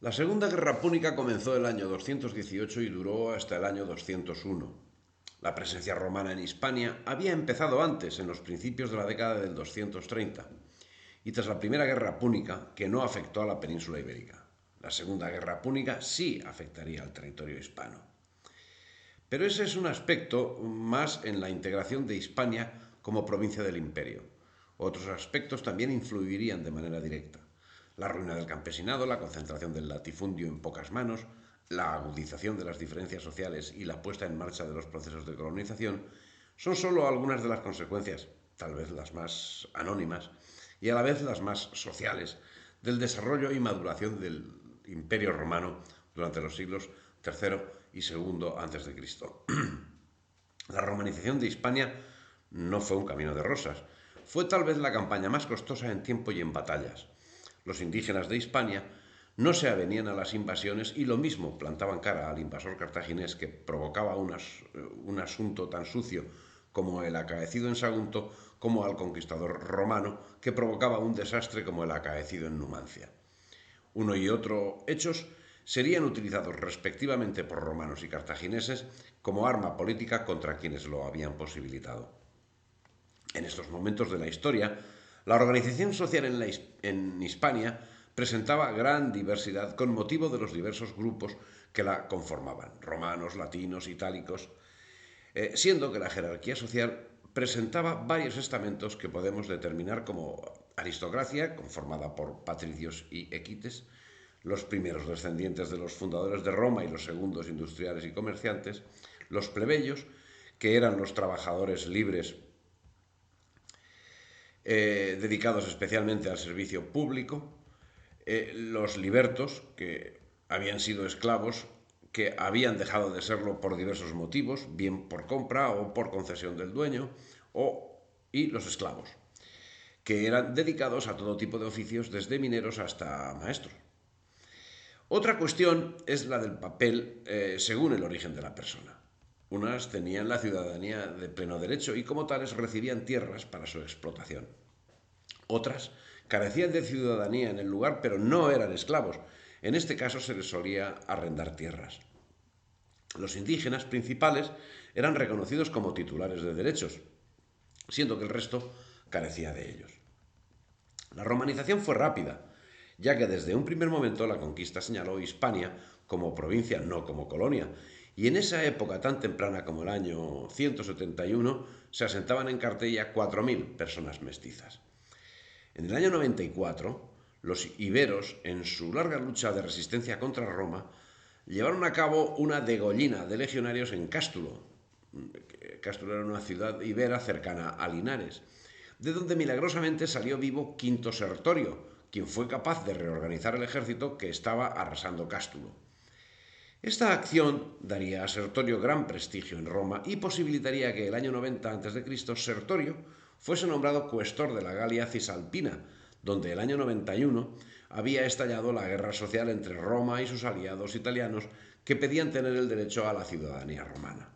La Segunda Guerra Púnica comenzó el año 218 y duró hasta el año 201. La presencia romana en Hispania había empezado antes, en los principios de la década del 230, y tras la Primera Guerra Púnica, que no afectó a la península ibérica. La Segunda Guerra Púnica sí afectaría al territorio hispano. Pero ese es un aspecto más en la integración de Hispania como provincia del imperio. Otros aspectos también influirían de manera directa. La ruina del campesinado, la concentración del latifundio en pocas manos, la agudización de las diferencias sociales y la puesta en marcha de los procesos de colonización son solo algunas de las consecuencias, tal vez las más anónimas y a la vez las más sociales, del desarrollo y maduración del imperio romano durante los siglos III y II a.C. La romanización de Hispania no fue un camino de rosas. Fue tal vez la campaña más costosa en tiempo y en batallas. Los indígenas de Hispania no se avenían a las invasiones y lo mismo plantaban cara al invasor cartaginés que provocaba un asunto tan sucio como el acaecido en Sagunto, como al conquistador romano que provocaba un desastre como el acaecido en Numancia. Uno y otro hechos serían utilizados respectivamente por romanos y cartagineses como arma política contra quienes lo habían posibilitado. En estos momentos de la historia, la organización social en Hispania presentaba gran diversidad con motivo de los diversos grupos que la conformaban, romanos, latinos, itálicos, siendo que la jerarquía social presentaba varios estamentos que podemos determinar como aristocracia, conformada por patricios y equites, los primeros descendientes de los fundadores de Roma y los segundos industriales y comerciantes, los plebeyos, que eran los trabajadores libres dedicados especialmente al servicio público, los libertos, que habían sido esclavos, que habían dejado de serlo por diversos motivos, bien por compra o por concesión del dueño, y los esclavos, que eran dedicados a todo tipo de oficios, desde mineros hasta maestros. Otra cuestión es la del papel según el origen de la persona. Unas tenían la ciudadanía de pleno derecho y como tales recibían tierras para su explotación. Otras carecían de ciudadanía en el lugar, pero no eran esclavos. En este caso se les solía arrendar tierras. Los indígenas principales eran reconocidos como titulares de derechos, siendo que el resto carecía de ellos. La romanización fue rápida, ya que desde un primer momento la conquista señaló Hispania como provincia, no como colonia, y en esa época tan temprana como el año 171 se asentaban en Cartella 4.000 personas mestizas. En el año 94, los iberos, en su larga lucha de resistencia contra Roma, llevaron a cabo una degollina de legionarios en Cástulo. Cástulo era una ciudad ibera cercana a Linares, de donde milagrosamente salió vivo Quinto Sertorio, quien fue capaz de reorganizar el ejército que estaba arrasando Cástulo. Esta acción daría a Sertorio gran prestigio en Roma y posibilitaría que el año 90 a.C. Sertorio fuese nombrado cuestor de la Galia Cisalpina, donde el año 91 había estallado la guerra social entre Roma y sus aliados italianos que pedían tener el derecho a la ciudadanía romana.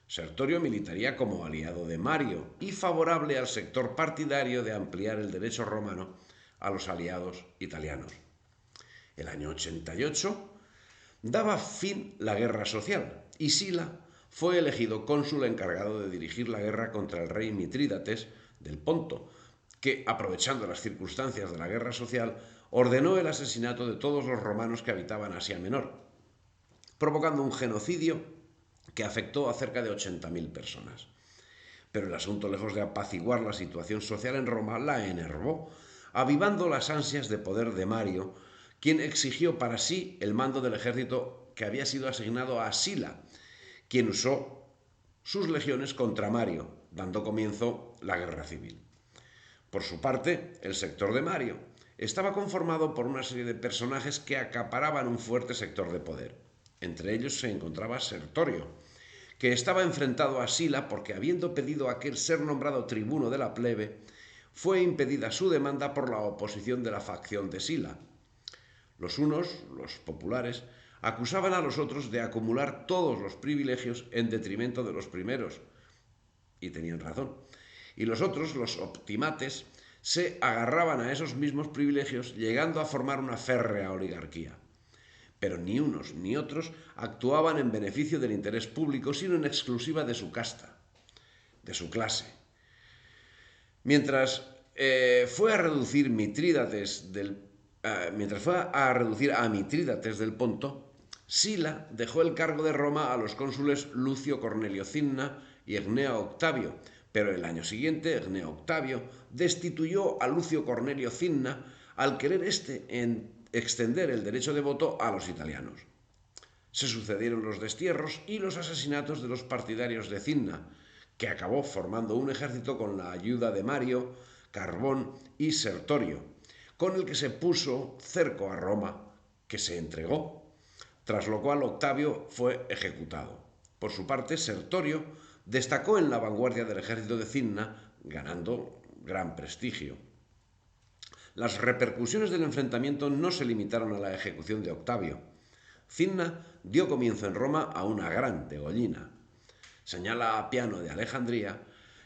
Sertorio militaría como aliado de Mario y favorable al sector partidario de ampliar el derecho romano a los aliados italianos. El año 88 daba fin la guerra social y Sila fue elegido cónsul encargado de dirigir la guerra contra el rey Mitrídates del Ponto, que, aprovechando las circunstancias de la guerra social, ordenó el asesinato de todos los romanos que habitaban Asia Menor, provocando un genocidio que afectó a cerca de 80.000 personas. Pero el asunto, lejos de apaciguar la situación social en Roma, la enervó, avivando las ansias de poder de Mario, quien exigió para sí el mando del ejército que había sido asignado a Sila, quien usó sus legiones contra Mario, dando comienzo la guerra civil. Por su parte, el sector de Mario estaba conformado por una serie de personajes que acaparaban un fuerte sector de poder. Entre ellos se encontraba Sertorio, que estaba enfrentado a Sila porque, habiendo pedido a aquel ser nombrado tribuno de la plebe, fue impedida su demanda por la oposición de la facción de Sila. Los unos, los populares, acusaban a los otros de acumular todos los privilegios en detrimento de los primeros, y tenían razón. Y los otros, los optimates, se agarraban a esos mismos privilegios, llegando a formar una férrea oligarquía. pero ni unos ni otros actuaban en beneficio del interés público, sino en exclusiva de su casta, de su clase. Mientras fue a reducir a Mitrídates del Ponto, Sila dejó el cargo de Roma a los cónsules Lucio Cornelio Cinna y Egneo Octavio, pero el año siguiente Egneo Octavio destituyó a Lucio Cornelio Cinna al querer extender el derecho de voto a los italianos. Se sucedieron los destierros y los asesinatos de los partidarios de Cinna, que acabó formando un ejército con la ayuda de Mario, Carbón y Sertorio, con el que se puso cerco a Roma, que se entregó, tras lo cual Octavio fue ejecutado. Por su parte, Sertorio destacó en la vanguardia del ejército de Cinna, ganando gran prestigio. Las repercusiones del enfrentamiento no se limitaron a la ejecución de Octavio. Cinna dio comienzo en Roma a una gran degollina. Señala Apiano de Alejandría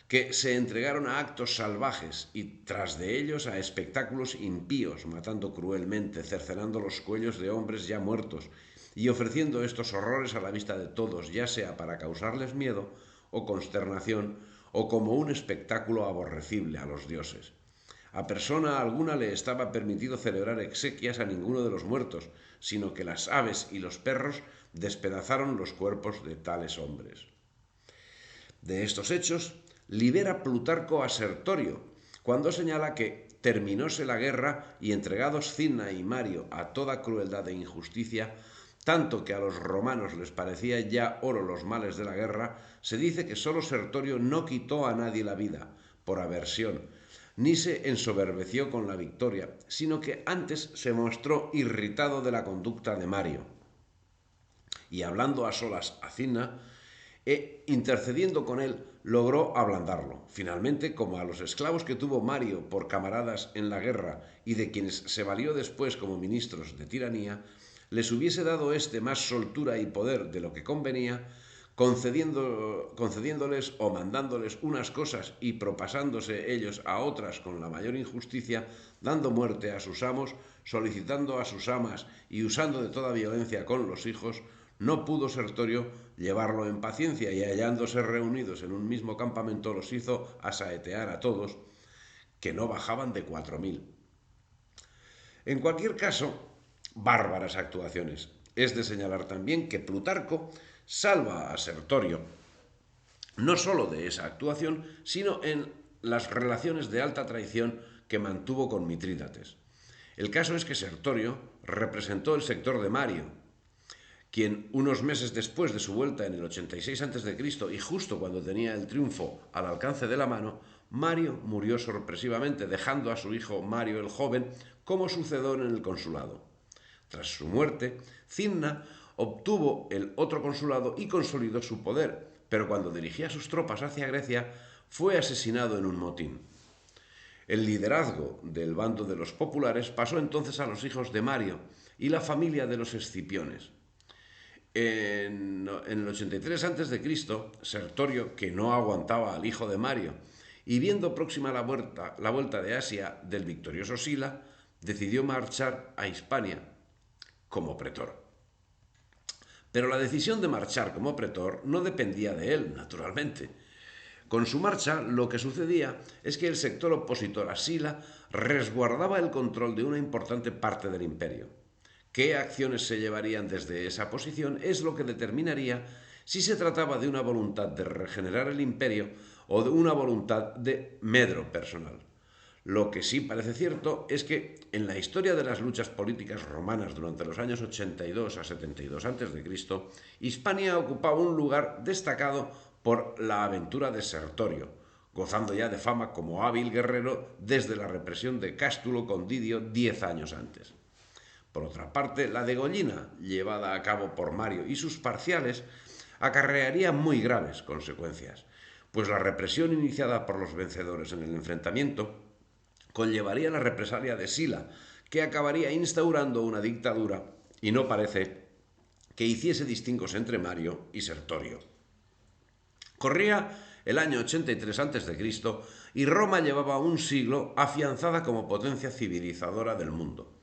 que se entregaron a actos salvajes y tras de ellos a espectáculos impíos, matando cruelmente, cercenando los cuellos de hombres ya muertos y ofreciendo estos horrores a la vista de todos, ya sea para causarles miedo o consternación o como un espectáculo aborrecible a los dioses. A persona alguna le estaba permitido celebrar exequias a ninguno de los muertos, sino que las aves y los perros despedazaron los cuerpos de tales hombres. De estos hechos libera Plutarco a Sertorio, cuando señala que terminóse la guerra y entregados Cinna y Mario a toda crueldad e injusticia, tanto que a los romanos les parecía ya oro los males de la guerra, se dice que sólo Sertorio no quitó a nadie la vida, por aversión, ni se ensoberbeció con la victoria, sino que antes se mostró irritado de la conducta de Mario. Y hablando a solas a Cinna, intercediendo con él, logró ablandarlo. Finalmente, como a los esclavos que tuvo Mario por camaradas en la guerra y de quienes se valió después como ministros de tiranía, les hubiese dado más soltura y poder de lo que convenía, concediéndoles o mandándoles unas cosas y propasándose ellos a otras con la mayor injusticia, dando muerte a sus amos, solicitando a sus amas y usando de toda violencia con los hijos, no pudo Sertorio llevarlo en paciencia y hallándose reunidos en un mismo campamento los hizo asaetear a todos, que no bajaban de 4000. En cualquier caso, bárbaras actuaciones. Es de señalar también que Plutarco salva a Sertorio, no sólo de esa actuación, sino en las relaciones de alta traición que mantuvo con Mitrídates. El caso es que Sertorio representó el sector de Mario, quien unos meses después de su vuelta en el 86 a.C. y justo cuando tenía el triunfo al alcance de la mano, Mario murió sorpresivamente, dejando a su hijo Mario el joven como sucedor en el consulado. Tras su muerte, Cinna obtuvo el otro consulado y consolidó su poder, pero cuando dirigía sus tropas hacia Grecia, fue asesinado en un motín. El liderazgo del bando de los populares pasó entonces a los hijos de Mario y la familia de los Escipiones. En el 83 a.C., Sertorio, que no aguantaba al hijo de Mario, y viendo próxima la vuelta de Asia del victorioso Sila, decidió marchar a Hispania como pretor. Pero la decisión de marchar como pretor no dependía de él, naturalmente. Con su marcha, lo que sucedía es que el sector opositor a Sila resguardaba el control de una importante parte del imperio. Qué acciones se llevarían desde esa posición es lo que determinaría si se trataba de una voluntad de regenerar el imperio o de una voluntad de medro personal. Lo que sí parece cierto es que en la historia de las luchas políticas romanas durante los años 82 a 72 a.C., Hispania ocupaba un lugar destacado por la aventura de Sertorio, gozando ya de fama como hábil guerrero desde la represión de Cástulo con Didio 10 años antes. Por otra parte, la degollina, llevada a cabo por Mario y sus parciales, acarrearía muy graves consecuencias, pues la represión iniciada por los vencedores en el enfrentamiento conllevaría la represalia de Sila, que acabaría instaurando una dictadura y no parece que hiciese distingos entre Mario y Sertorio. Corría el año 83 a.C. y Roma llevaba un siglo afianzada como potencia civilizadora del mundo.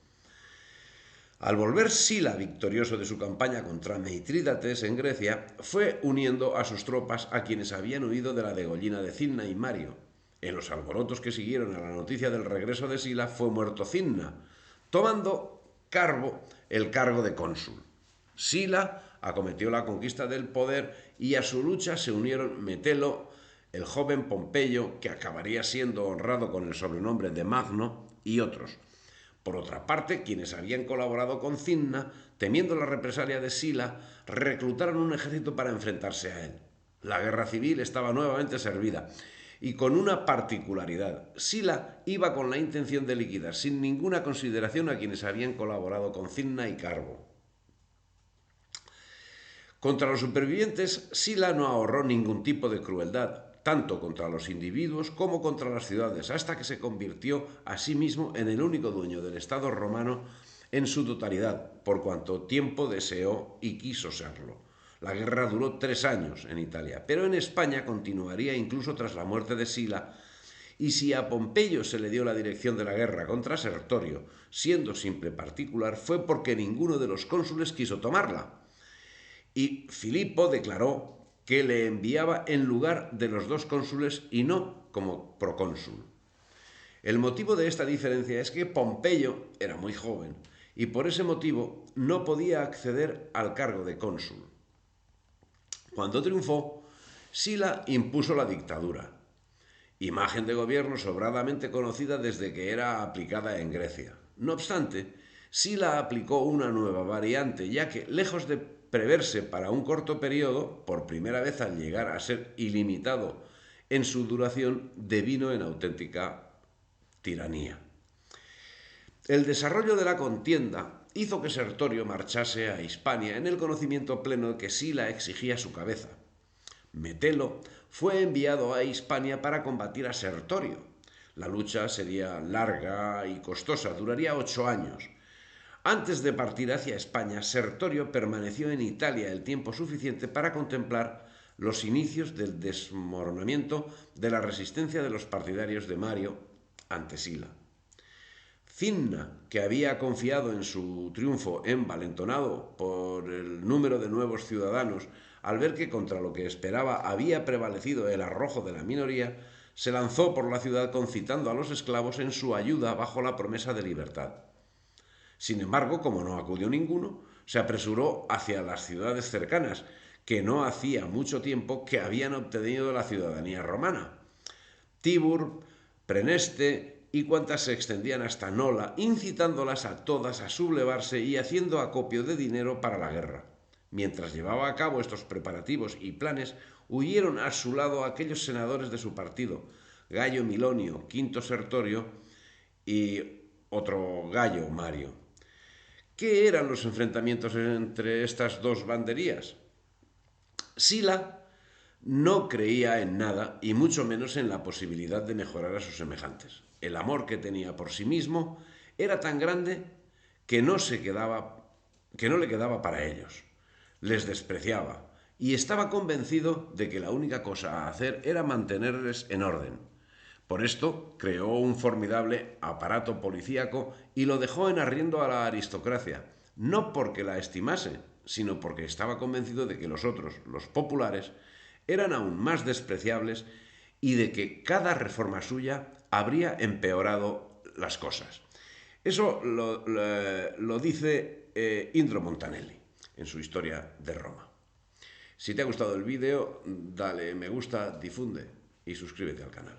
Al volver Sila victorioso de su campaña contra Mitrídates en Grecia, fue uniendo a sus tropas a quienes habían huido de la degollina de Cinna y Mario. En los alborotos que siguieron a la noticia del regreso de Sila fue muerto Cinna, tomando Carbo el cargo de cónsul. Sila acometió la conquista del poder y a su lucha se unieron Metelo, el joven Pompeyo, que acabaría siendo honrado con el sobrenombre de Magno, y otros. Por otra parte, quienes habían colaborado con Cinna, temiendo la represalia de Sila, reclutaron un ejército para enfrentarse a él. La guerra civil estaba nuevamente servida, y con una particularidad. Sila iba con la intención de liquidar sin ninguna consideración a quienes habían colaborado con Cinna y Carbo. Contra los supervivientes, Sila no ahorró ningún tipo de crueldad, tanto contra los individuos como contra las ciudades, hasta que se convirtió a sí mismo en el único dueño del Estado romano en su totalidad, por cuanto tiempo deseó y quiso serlo. La guerra duró 3 años en Italia, pero en España continuaría incluso tras la muerte de Sila, y si a Pompeyo se le dio la dirección de la guerra contra Sertorio, siendo simple particular, fue porque ninguno de los cónsules quiso tomarla. Y Filipo declaró que le enviaba en lugar de los 2 cónsules y no como procónsul. El motivo de esta diferencia es que Pompeyo era muy joven y por ese motivo no podía acceder al cargo de cónsul. Cuando triunfó, Sila impuso la dictadura, imagen de gobierno sobradamente conocida desde que era aplicada en Grecia. No obstante, Sila aplicó una nueva variante, ya que, lejos de preverse para un corto periodo, por primera vez al llegar a ser ilimitado en su duración, devino en auténtica tiranía. El desarrollo de la contienda hizo que Sertorio marchase a Hispania en el conocimiento pleno de que Sila exigía su cabeza. Metelo fue enviado a Hispania para combatir a Sertorio. La lucha sería larga y costosa, duraría 8 años. Antes de partir hacia España, Sertorio permaneció en Italia el tiempo suficiente para contemplar los inicios del desmoronamiento de la resistencia de los partidarios de Mario ante Sila. Cinna, que había confiado en su triunfo envalentonado por el número de nuevos ciudadanos, al ver que contra lo que esperaba había prevalecido el arrojo de la minoría, se lanzó por la ciudad concitando a los esclavos en su ayuda bajo la promesa de libertad. Sin embargo, como no acudió ninguno, se apresuró hacia las ciudades cercanas, que no hacía mucho tiempo que habían obtenido la ciudadanía romana: Tibur, Preneste y cuantas se extendían hasta Nola, incitándolas a todas a sublevarse y haciendo acopio de dinero para la guerra. Mientras llevaba a cabo estos preparativos y planes, huyeron a su lado aquellos senadores de su partido, Gayo Milonio, Quinto Sertorio y otro Gayo Mario. ¿Qué eran los enfrentamientos entre estas dos banderías? Sila no creía en nada y mucho menos en la posibilidad de mejorar a sus semejantes. El amor que tenía por sí mismo era tan grande que no le quedaba para ellos. Les despreciaba y estaba convencido de que la única cosa a hacer era mantenerles en orden. Por esto creó un formidable aparato policíaco y lo dejó en arriendo a la aristocracia, no porque la estimase, sino porque estaba convencido de que los otros, los populares, eran aún más despreciables y de que cada reforma suya habría empeorado las cosas. Eso lo dice Indro Montanelli en su Historia de Roma. Si te ha gustado el vídeo, dale me gusta, difunde y suscríbete al canal.